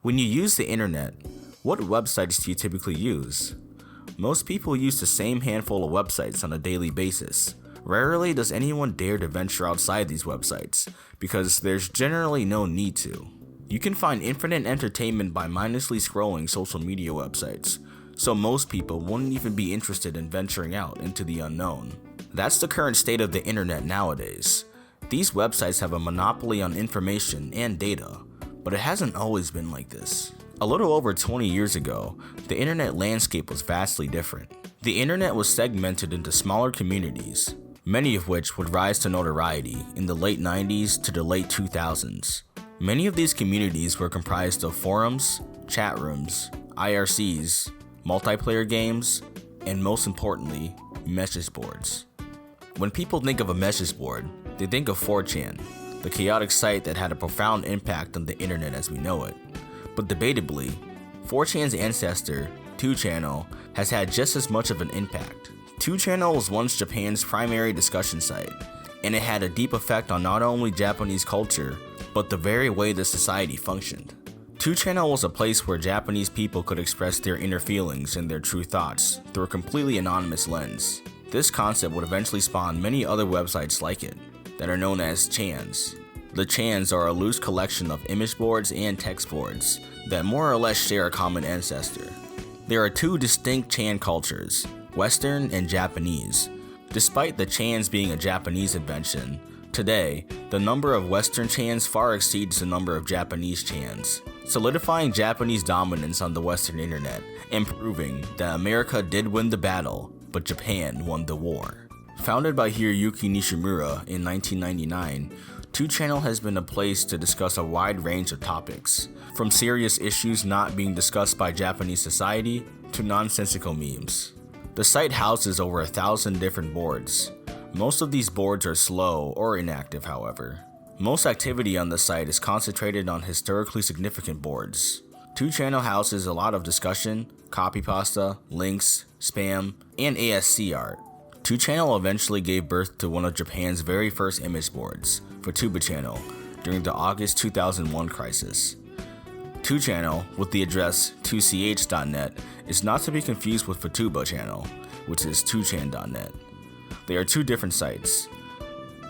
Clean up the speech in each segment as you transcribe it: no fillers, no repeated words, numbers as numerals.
When you use the internet, what websites do you typically use? Most people use the same handful of websites on a daily basis. Rarely does anyone dare to venture outside these websites, because there's generally no need to. You can find infinite entertainment by mindlessly scrolling social media websites, so most people wouldn't even be interested in venturing out into the unknown. That's the current state of the internet nowadays. These websites have a monopoly on information and data, but it hasn't always been like this. A little over 20 years ago, the internet landscape was vastly different. The internet was segmented into smaller communities, many of which would rise to notoriety in the late 90s to the late 2000s. Many of these communities were comprised of forums, chat rooms, IRCs, multiplayer games, and most importantly, message boards. When people think of a message board, they think of 4chan, the chaotic site that had a profound impact on the internet as we know it. But debatably, 4chan's ancestor, 2channel, has had just as much of an impact. 2channel was once Japan's primary discussion site, and it had a deep effect on not only Japanese culture, but the very way the society functioned. 2channel was a place where Japanese people could express their inner feelings and their true thoughts through a completely anonymous lens. This concept would eventually spawn many other websites like it, that are known as chans. The chans are a loose collection of image boards and text boards that more or less share a common ancestor. There are two distinct chan cultures, Western and Japanese. Despite the chans being a Japanese invention, today, the number of Western chans far exceeds the number of Japanese chans, solidifying Japanese dominance on the Western internet and proving that America did win the battle, but Japan won the war. Founded by Hiroyuki Nishimura in 1999, 2channel has been a place to discuss a wide range of topics, from serious issues not being discussed by Japanese society to nonsensical memes. The site houses over 1,000 different boards. Most of these boards are slow or inactive, however. Most activity on the site is concentrated on historically significant boards. 2channel houses a lot of discussion, copypasta, links, spam, and ASCII Art. 2channel eventually gave birth to one of Japan's very first image boards, for 2channel, during the August 2001 crisis. 2channel, with the address 2ch.net, is not to be confused with Futuba channel, which is 2chan.net. They are two different sites.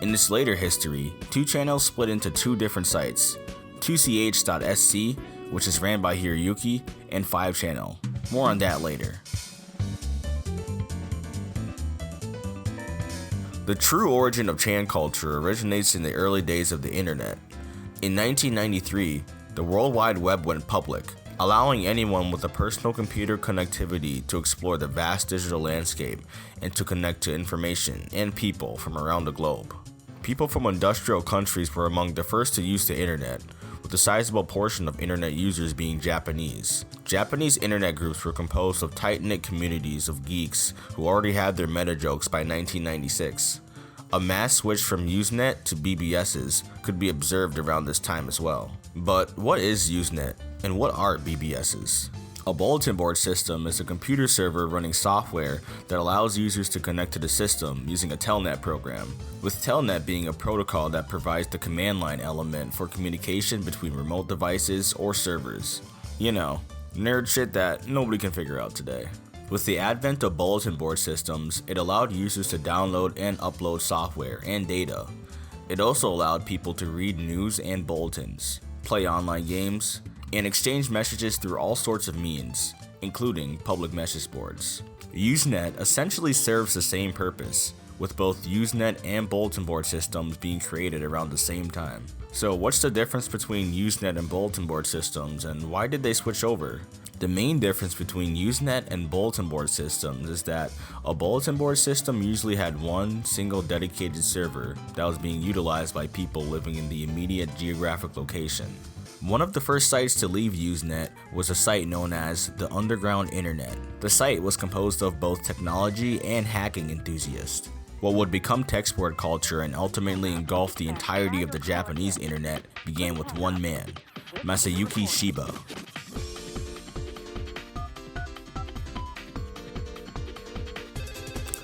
In its later history, 2channel split into two different sites, 2ch.sc, which is ran by Hiroyuki, and 5channel. More on that later. The true origin of chan culture originates in the early days of the internet. In 1993, the World Wide Web went public, allowing anyone with a personal computer connectivity to explore the vast digital landscape and to connect to information and people from around the globe. People from industrial countries were among the first to use the internet, with a sizable portion of internet users being Japanese. Japanese internet groups were composed of tight-knit communities of geeks who already had their meta jokes by 1996. A mass switch from Usenet to BBSs could be observed around this time as well. But what is Usenet, and what are BBSs? A bulletin board system is a computer server running software that allows users to connect to the system using a telnet program, with telnet being a protocol that provides the command line element for communication between remote devices or servers. You know, nerd shit that nobody can figure out today. With the advent of bulletin board systems, it allowed users to download and upload software and data. It also allowed people to read news and bulletins, play online games, and exchange messages through all sorts of means, including public message boards. Usenet essentially serves the same purpose, with both Usenet and bulletin board systems being created around the same time. So what's the difference between Usenet and bulletin board systems, and why did they switch over? The main difference between Usenet and bulletin board systems is that a bulletin board system usually had one single dedicated server that was being utilized by people living in the immediate geographic location. One of the first sites to leave Usenet was a site known as the Underground Internet. The site was composed of both technology and hacking enthusiasts. What would become text board culture and ultimately engulf the entirety of the Japanese internet began with one man, Masayuki Shiba.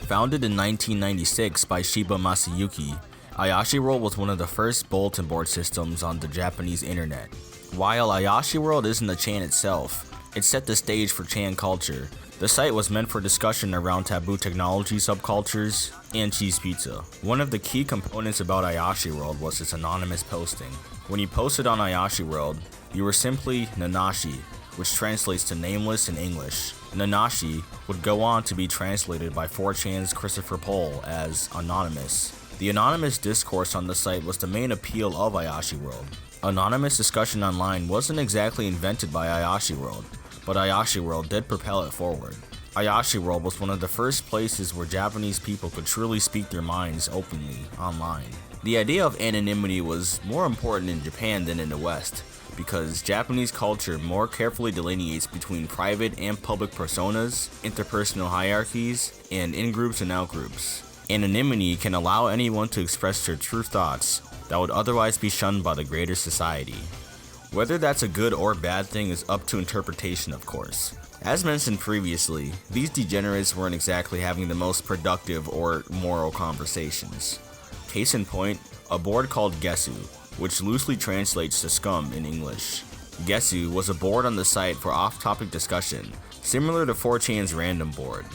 Founded in 1996 by Shiba Masayuki, Ayashii World was one of the first bulletin board systems on the Japanese internet. While Ayashii World isn't a chan itself, it set the stage for chan culture. The site was meant for discussion around taboo technology subcultures and cheese pizza. One of the key components about Ayashii World was its anonymous posting. When you posted on Ayashii World, you were simply Nanashi, which translates to nameless in English. Nanashi would go on to be translated by 4chan's Christopher Pohl as anonymous. The anonymous discourse on the site was the main appeal of Ayashii World. Anonymous discussion online wasn't exactly invented by Ayashii World, but Ayashii World did propel it forward. Ayashii World was one of the first places where Japanese people could truly speak their minds openly online. The idea of anonymity was more important in Japan than in the West, because Japanese culture more carefully delineates between private and public personas, interpersonal hierarchies, and in-groups and out-groups. Anonymity can allow anyone to express their true thoughts that would otherwise be shunned by the greater society. Whether that's a good or bad thing is up to interpretation, of course. As mentioned previously, these degenerates weren't exactly having the most productive or moral conversations. Case in point, a board called Gesu, which loosely translates to scum in English. Gesu was a board on the site for off-topic discussion, similar to 4chan's random board.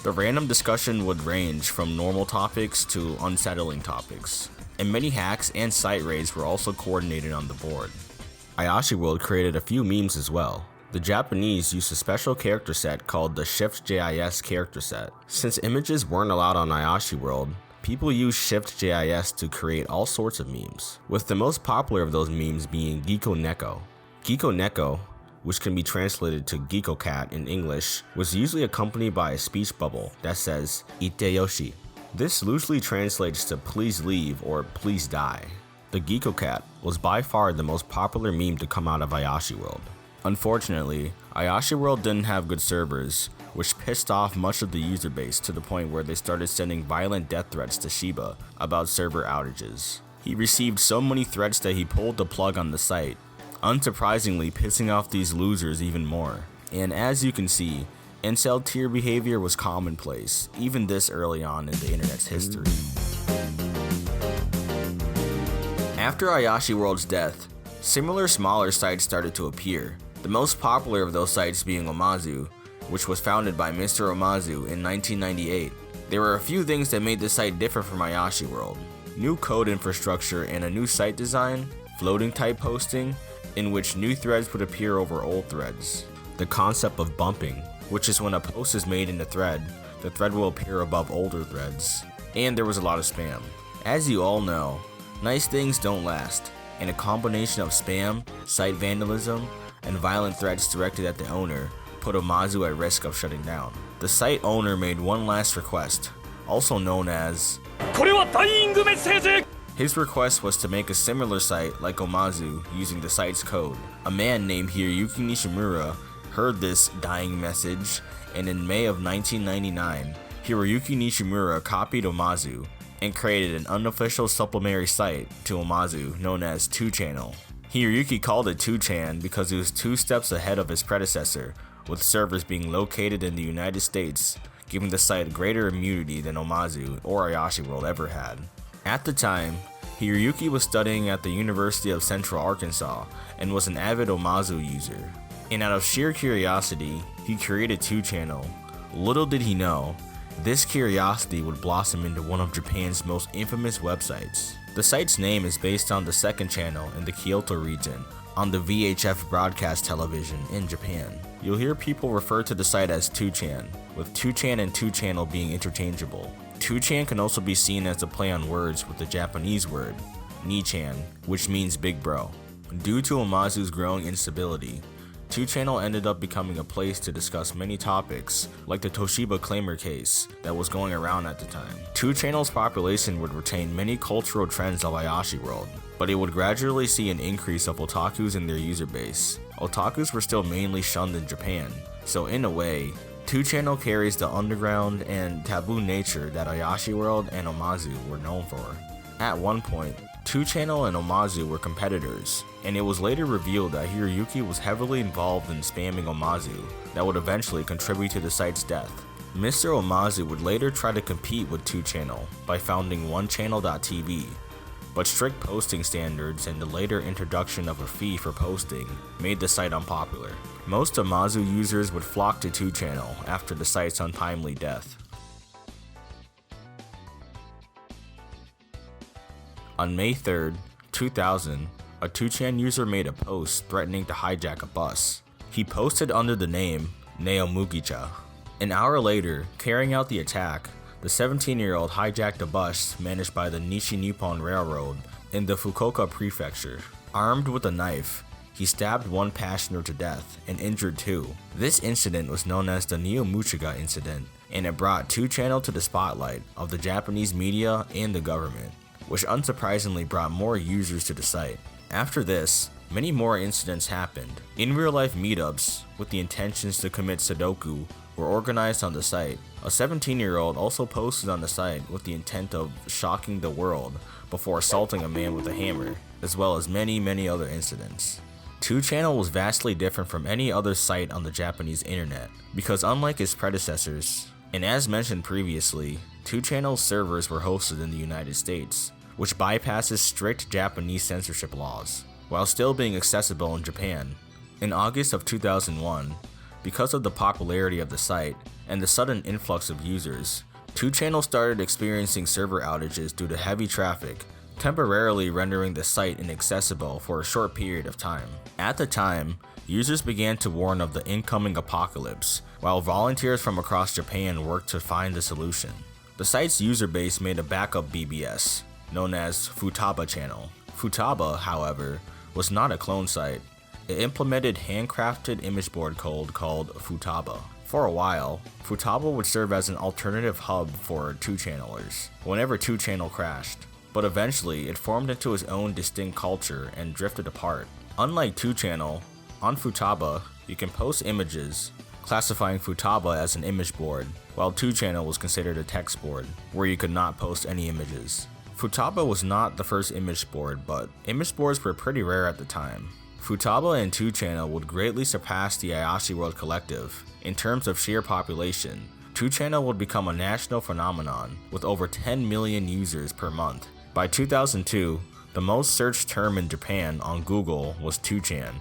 The random discussion would range from normal topics to unsettling topics, and many hacks and site raids were also coordinated on the board. Ayashii World created a few memes as well. The Japanese used a special character set called the Shift.jis character set. Since images weren't allowed on Ayashii World, people used Shift.jis to create all sorts of memes, with the most popular of those memes being Giko Neko. Giko Neko, which can be translated to Giko Cat in English, was usually accompanied by a speech bubble that says Iteyoshi. This loosely translates to please leave or please die. The Giko Cat was by far the most popular meme to come out of Ayashii World. Unfortunately, Ayashii World didn't have good servers, which pissed off much of the user base to the point where they started sending violent death threats to Shiba about server outages. He received so many threats that he pulled the plug on the site, unsurprisingly pissing off these losers even more. And as you can see, incel tier behavior was commonplace, even this early on in the internet's history. After Ayashii World's death, similar smaller sites started to appear, the most popular of those sites being Amezou, which was founded by Mr. Amezou in 1998. There were a few things that made this site different from Ayashii World. New code infrastructure and a new site design, floating type posting, in which new threads would appear over old threads. The concept of bumping, which is when a post is made in the thread will appear above older threads. And there was a lot of spam. As you all know, nice things don't last, and a combination of spam, site vandalism, and violent threats directed at the owner put Amezou at risk of shutting down. The site owner made one last request, also known as his request was to make a similar site like Amezou using the site's code. A man named Hiroyuki Nishimura heard this dying message, and in May of 1999, Hiroyuki Nishimura copied Amezou and created an unofficial supplementary site to Amezou known as 2channel. Hiroyuki called it 2chan because it was 2 steps ahead of his predecessor, with servers being located in the United States, giving the site greater immunity than Amezou or Ayashii World ever had. At the time, Hiroyuki was studying at the University of Central Arkansas and was an avid Amezou user. And out of sheer curiosity, he created 2channel. Little did he know, this curiosity would blossom into one of Japan's most infamous websites. The site's name is based on the second channel in the Kyoto region, on the VHF broadcast television in Japan. You'll hear people refer to the site as 2chan, with 2chan and 2channel being interchangeable. 2chan can also be seen as a play on words with the Japanese word, ni-chan, which means big bro. Due to Amezou's growing instability, 2channel ended up becoming a place to discuss many topics, like the Toshiba claimer case that was going around at the time. 2channel's population would retain many cultural trends of Ayashii World, but it would gradually see an increase of otakus in their user base. Otakus were still mainly shunned in Japan, so in a way, 2channel carries the underground and taboo nature that Ayashii World and Amezou were known for. At one point, 2channel and Amezou were competitors, and it was later revealed that Hiroyuki was heavily involved in spamming Amezou that would eventually contribute to the site's death. Mr. Amezou would later try to compete with 2channel by founding 1channel.tv. but strict posting standards and the later introduction of a fee for posting made the site unpopular. Most Amezou users would flock to 2channel after the site's untimely death. On May 3rd, 2000, a 2chan user made a post threatening to hijack a bus. He posted under the name Neomugicha. An hour later, carrying out the attack, the 17-year-old hijacked a bus managed by the Nishi Nippon Railroad in the Fukuoka prefecture. Armed with a knife, he stabbed one passenger to death and injured two. This incident was known as the Neomugicha incident, and it brought 2channel to the spotlight of the Japanese media and the government, which unsurprisingly brought more users to the site. After this, many more incidents happened. In real-life meetups with the intentions to commit Sudoku were organized on the site. A 17-year-old also posted on the site with the intent of shocking the world before assaulting a man with a hammer, as well as many other incidents. 2channel was vastly different from any other site on the Japanese internet, because unlike its predecessors, and as mentioned previously, 2channel's servers were hosted in the United States, which bypasses strict Japanese censorship laws, while still being accessible in Japan. In August of 2001, because of the popularity of the site and the sudden influx of users, 2channel started experiencing server outages due to heavy traffic, temporarily rendering the site inaccessible for a short period of time. At the time, users began to warn of the incoming apocalypse, while volunteers from across Japan worked to find the solution. The site's user base made a backup BBS, known as Futaba channel. Futaba, however, was not a clone site. It implemented handcrafted image board code called Futaba. For a while, Futaba would serve as an alternative hub for 2channelers whenever 2channel crashed, but eventually it formed into its own distinct culture and drifted apart. Unlike 2channel, on Futaba, you can post images, classifying Futaba as an image board, while 2channel was considered a text board, where you could not post any images. Futaba was not the first image board, but image boards were pretty rare at the time. Futaba and 2channel would greatly surpass the Ayashii World collective. In terms of sheer population, 2channel would become a national phenomenon with over 10 million users per month. By 2002, the most searched term in Japan on Google was 2chan,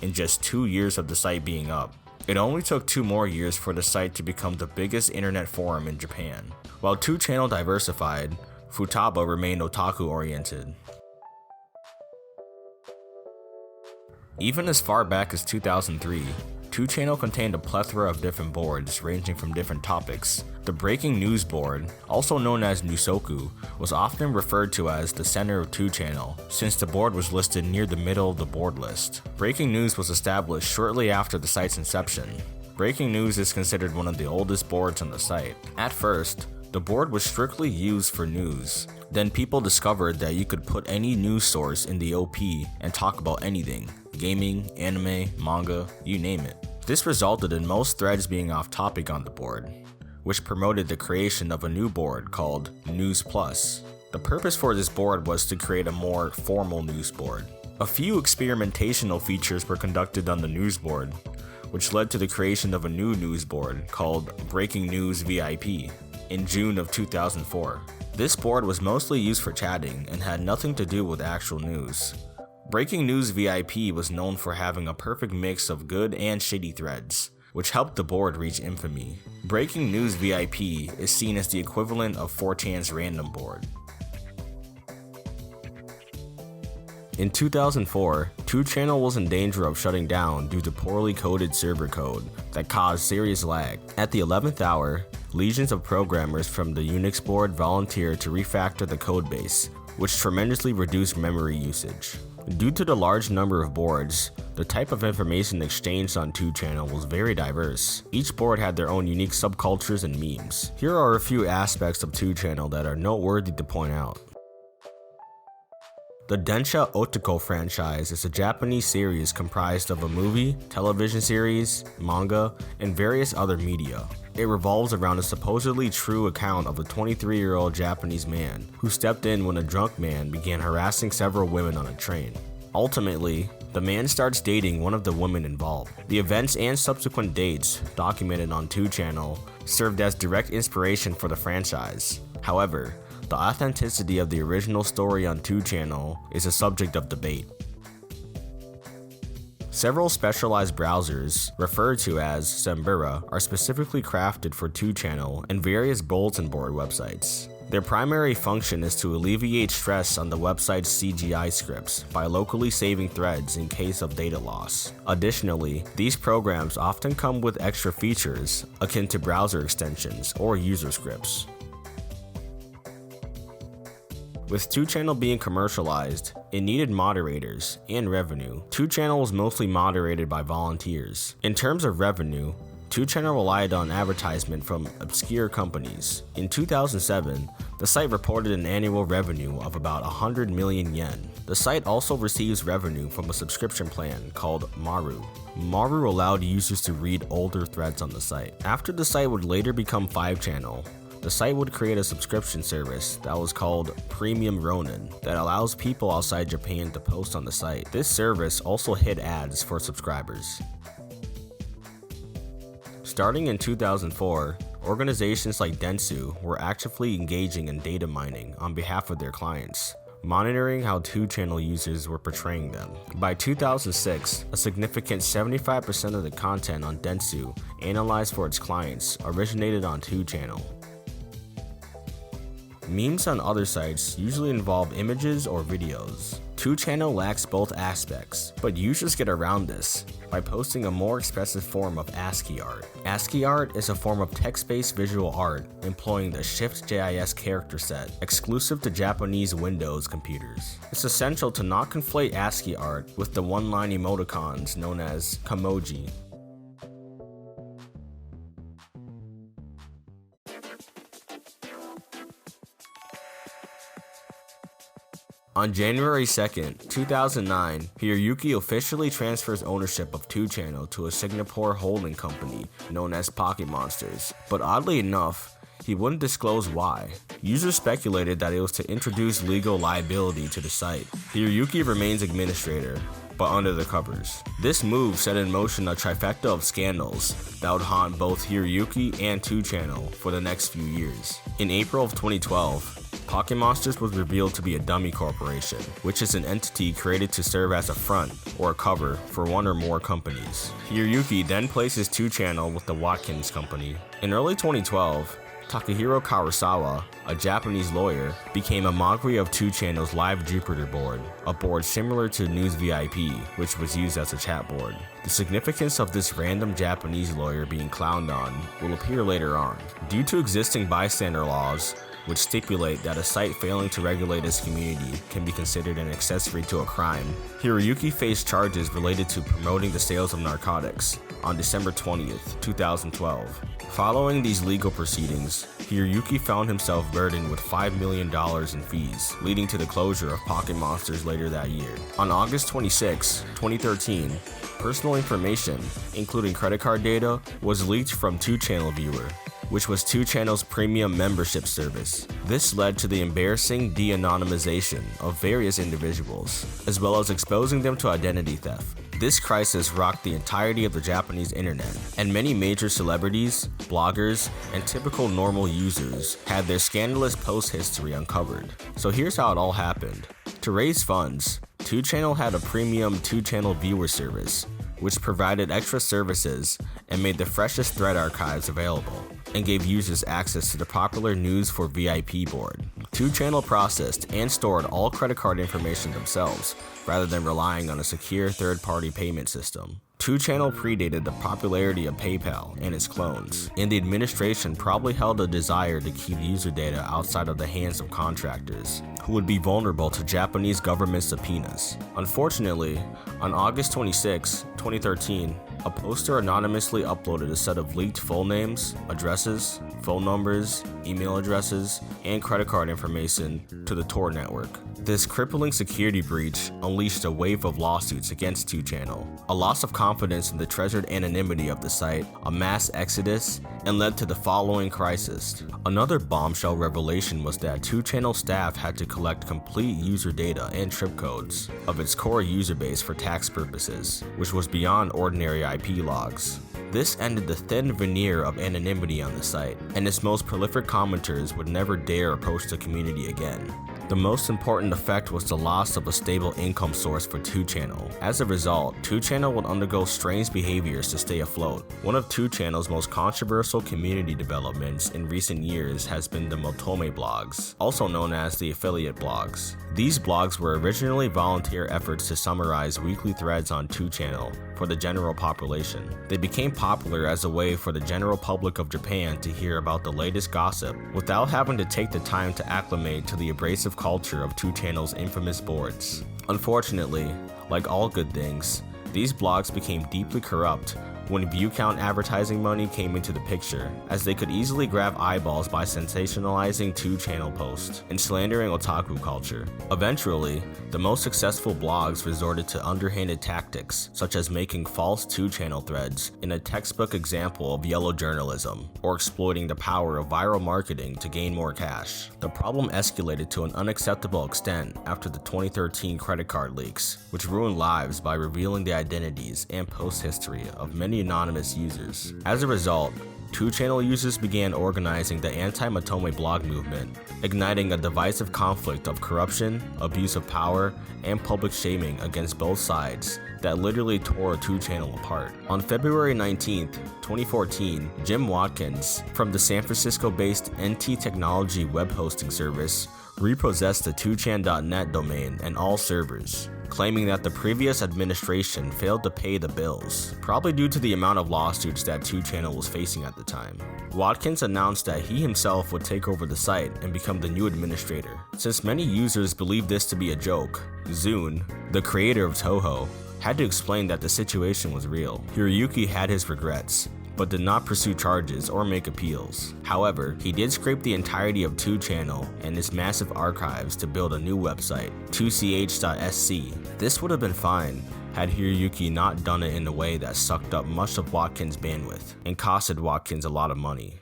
in just 2 years of the site being up. It only took 2 more years for the site to become the biggest internet forum in Japan. While 2channel diversified, Futaba remained otaku-oriented. Even as far back as 2003, 2channel contained a plethora of different boards ranging from different topics. The breaking news board, also known as Nusoku, was often referred to as the center of 2channel, since the board was listed near the middle of the board list. Breaking news was established shortly after the site's inception. Breaking news is considered one of the oldest boards on the site. At first, the board was strictly used for news. Then people discovered that you could put any news source in the OP and talk about anything. Gaming, anime, manga, you name it. This resulted in most threads being off topic on the board, which promoted the creation of a new board called News Plus. The purpose for this board was to create a more formal news board. A few experimentational features were conducted on the news board, which led to the creation of a new news board called Breaking News VIP in June of 2004. This board was mostly used for chatting and had nothing to do with actual news. Breaking News VIP was known for having a perfect mix of good and shitty threads, which helped the board reach infamy. Breaking News VIP is seen as the equivalent of 4chan's random board. In 2004, 2channel was in danger of shutting down due to poorly coded server code that caused serious lag. At the 11th hour, legions of programmers from the Unix board volunteered to refactor the codebase, which tremendously reduced memory usage. Due to the large number of boards, the type of information exchanged on 2channel was very diverse. Each board had their own unique subcultures and memes. Here are a few aspects of 2channel that are noteworthy to point out. The Densha Otoko franchise is a Japanese series comprised of a movie, television series, manga, and various other media. It revolves around a supposedly true account of a 23-year-old Japanese man who stepped in when a drunk man began harassing several women on a train. Ultimately, the man starts dating one of the women involved. The events and subsequent dates, documented on 2channel, served as direct inspiration for the franchise. However, The authenticity of the original story on 2channel is a subject of debate. Several specialized browsers, referred to as Sembura, are specifically crafted for 2channel and various bulletin board websites. Their primary function is to alleviate stress on the website's CGI scripts by locally saving threads in case of data loss. Additionally, these programs often come with extra features akin to browser extensions or user scripts. With 2channel being commercialized, it needed moderators and revenue. 2channel was mostly moderated by volunteers. In terms of revenue, 2channel relied on advertisement from obscure companies. In 2007, the site reported an annual revenue of about 100 million yen. The site also receives revenue from a subscription plan called Maru. Maru allowed users to read older threads on the site. After the site would later become 5channel, the site would create a subscription service that was called Premium Ronin that allows people outside Japan to post on the site. This service also hid ads for subscribers. Starting in 2004, organizations like Dentsu were actively engaging in data mining on behalf of their clients, monitoring how 2channel users were portraying them. By 2006, a significant 75% of the content on Dentsu analyzed for its clients originated on 2channel. Memes on other sites usually involve images or videos. 2channel lacks both aspects, but users get around this by posting a more expressive form of ASCII art. ASCII art is a form of text-based visual art employing the Shift.js character set, exclusive to Japanese Windows computers. It's essential to not conflate ASCII art with the one-line emoticons known as kamoji. On January 2nd, 2009, Hiroyuki officially transfers ownership of 2channel to a Singapore holding company known as Pocket Monsters, but oddly enough, he wouldn't disclose why. Users speculated that it was to introduce legal liability to the site. Hiroyuki remains administrator, but under the covers. This move set in motion a trifecta of scandals that would haunt both Hiroyuki and 2channel for the next few years. In April of 2012, Pocket Monsters was revealed to be a dummy corporation, which is an entity created to serve as a front or a cover for one or more companies. Hiroyuki then places 2channel with the Watkins Company. In early 2012, Takahiro Kawasawa, a Japanese lawyer, became a mockery of 2channel's Live Jupiter board, a board similar to News VIP, which was used as a chat board. The significance of this random Japanese lawyer being clowned on will appear later on. Due to existing bystander laws, which stipulate that a site failing to regulate its community can be considered an accessory to a crime, Hiroyuki faced charges related to promoting the sales of narcotics on December 20th, 2012. Following these legal proceedings, Hiroyuki found himself burdened with $5 million in fees, leading to the closure of Pocket Monsters later that year. On August 26, 2013, personal information, including credit card data, was leaked from 2channel Viewer, which was 2channel's premium membership service. This led to the embarrassing de-anonymization of various individuals, as well as exposing them to identity theft. This crisis rocked the entirety of the Japanese internet, and many major celebrities, bloggers, and typical normal users had their scandalous post history uncovered. So here's how it all happened. To raise funds, 2channel had a premium 2channel Viewer service, which provided extra services and made the freshest thread archives available, and gave users access to the popular News for VIP board. 2channel processed and stored all credit card information themselves, rather than relying on a secure third-party payment system. 2channel predated the popularity of PayPal and its clones, and the administration probably held a desire to keep user data outside of the hands of contractors, who would be vulnerable to Japanese government subpoenas. Unfortunately, on August 26, 2013, a poster anonymously uploaded a set of leaked full names, addresses, phone numbers, email addresses, and credit card information to the Tor network. This crippling security breach unleashed a wave of lawsuits against 2channel, a loss of confidence in the treasured anonymity of the site, a mass exodus, and led to the following crisis. Another bombshell revelation was that 2channel staff had to collect complete user data and trip codes of its core user base for tax purposes, which was beyond ordinary IP logs. This ended the thin veneer of anonymity on the site, and its most prolific commenters would never dare approach the community again. The most important effect was the loss of a stable income source for 2channel. As a result, 2channel would undergo strange behaviors to stay afloat. One of 2channel's most controversial community developments in recent years has been the Motome blogs, also known as the affiliate blogs. These blogs were originally volunteer efforts to summarize weekly threads on 2channel for the general population. They became popular as a way for the general public of Japan to hear about the latest gossip without having to take the time to acclimate to the abrasive culture of 2channel's infamous boards. Unfortunately, like all good things, these blogs became deeply corrupt when view count advertising money came into the picture, as they could easily grab eyeballs by sensationalizing 2channel posts and slandering otaku culture. Eventually, the most successful blogs resorted to underhanded tactics, such as making false 2channel threads in a textbook example of yellow journalism, or exploiting the power of viral marketing to gain more cash. The problem escalated to an unacceptable extent after the 2013 credit card leaks, which ruined lives by revealing the identities and post history of many anonymous users. As a result, 2channel users began organizing the anti-Motome blog movement, igniting a divisive conflict of corruption, abuse of power, and public shaming against both sides that literally tore 2channel apart. On February 19, 2014, Jim Watkins from the San Francisco-based NT Technology web hosting service repossessed the 2chan.net domain and all servers, claiming that the previous administration failed to pay the bills, probably due to the amount of lawsuits that 2channel was facing at the time. Watkins announced that he himself would take over the site and become the new administrator. Since many users believed this to be a joke, Zune, the creator of Toho, had to explain that the situation was real. Hiroyuki had his regrets, but did not pursue charges or make appeals. However, he did scrape the entirety of 2channel and its massive archives to build a new website, 2ch.sc. This would have been fine had Hiroyuki not done it in a way that sucked up much of Watkins' bandwidth and costed Watkins a lot of money.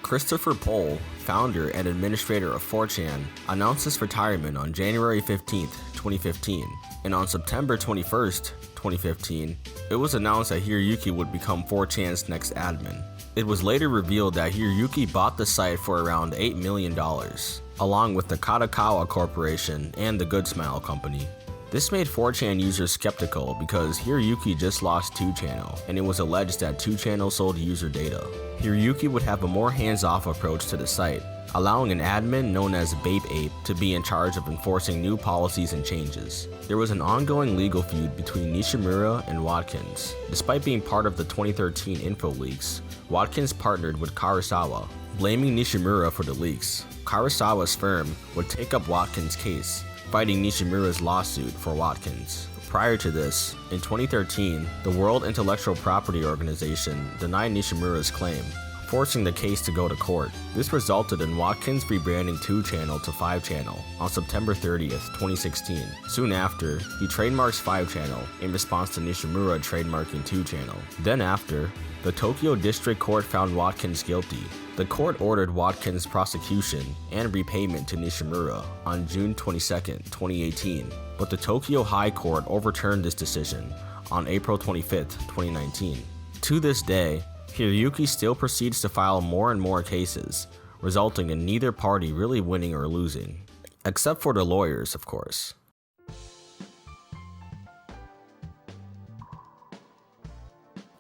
Christopher Pohl, founder and administrator of 4chan, announced his retirement on January 15, 2015, and on September 21, 2015, it was announced that Hiroyuki would become 4chan's next admin. It was later revealed that Hiroyuki bought the site for around $8 million, along with the Kadokawa Corporation and the Good Smile Company. This made 4chan users skeptical because Hiroyuki just lost 2channel, and it was alleged that 2channel sold user data. Hiroyuki would have a more hands-off approach to the site, allowing an admin known as Babe Ape to be in charge of enforcing new policies and changes. There was an ongoing legal feud between Nishimura and Watkins. Despite being part of the 2013 info leaks, Watkins partnered with Karasawa, blaming Nishimura for the leaks. Karasawa's firm would take up Watkins' case, fighting Nishimura's lawsuit for Watkins. Prior to this, in 2013, the World Intellectual Property Organization denied Nishimura's claim, forcing the case to go to court. This resulted in Watkins rebranding 2channel to 5channel on September 30th, 2016. Soon after, he trademarks 5channel in response to Nishimura trademarking 2channel. Then after, the Tokyo District Court found Watkins guilty. The court ordered Watkins' prosecution and repayment to Nishimura on June 22, 2018, but the Tokyo High Court overturned this decision on April 25, 2019. To this day, Hiroyuki still proceeds to file more and more cases, resulting in neither party really winning or losing. Except for the lawyers, of course.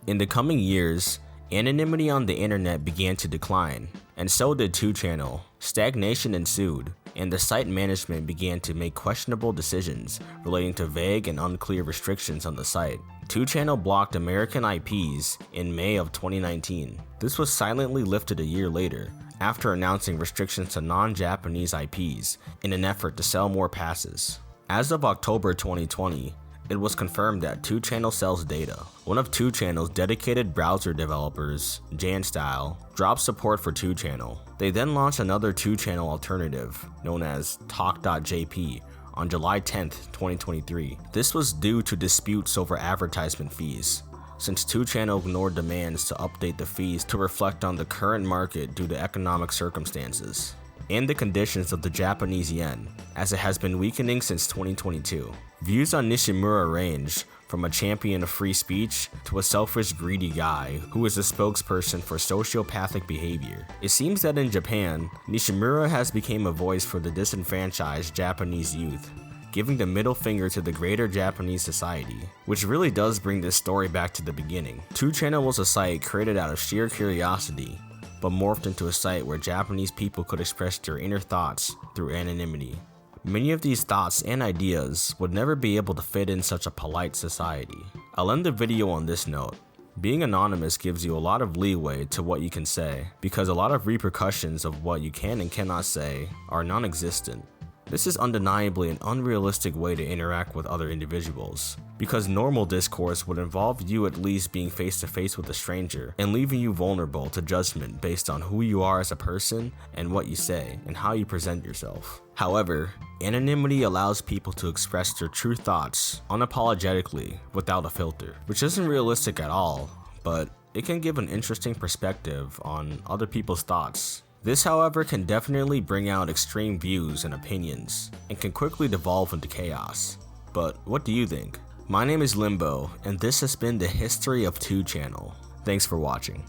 In the coming years, anonymity on the internet began to decline, and so did 2channel. Stagnation ensued, and the site management began to make questionable decisions relating to vague and unclear restrictions on the site. 2channel blocked American IPs in May of 2019. This was silently lifted a year later, after announcing restrictions to non-Japanese IPs in an effort to sell more passes. As of October 2020, it was confirmed that 2channel sells data. One of 2channel's dedicated browser developers, JanStyle, dropped support for 2channel. They then launched another 2channel alternative, known as Talk.jp, on July 10, 2023. This was due to disputes over advertisement fees, since 2channel ignored demands to update the fees to reflect on the current market due to economic circumstances. and the conditions of the Japanese yen, as it has been weakening since 2022. Views on Nishimura range from a champion of free speech to a selfish, greedy guy who is a spokesperson for sociopathic behavior. It seems that in Japan, Nishimura has become a voice for the disenfranchised Japanese youth, giving the middle finger to the greater Japanese society, which really does bring this story back to the beginning. 2channel was a site created out of sheer curiosity, but morphed into a site where Japanese people could express their inner thoughts through anonymity. Many of these thoughts and ideas would never be able to fit in such a polite society. I'll end the video on this note. Being anonymous gives you a lot of leeway to what you can say, because a lot of repercussions of what you can and cannot say are non-existent. This is undeniably an unrealistic way to interact with other individuals, because normal discourse would involve you at least being face to face with a stranger and leaving you vulnerable to judgment based on who you are as a person and what you say and how you present yourself. However, anonymity allows people to express their true thoughts unapologetically without a filter, which isn't realistic at all, but it can give an interesting perspective on other people's thoughts. This, however, can definitely bring out extreme views and opinions, and can quickly devolve into chaos. But what do you think? My name is Limbo, and this has been the history of 2channel. Thanks for watching.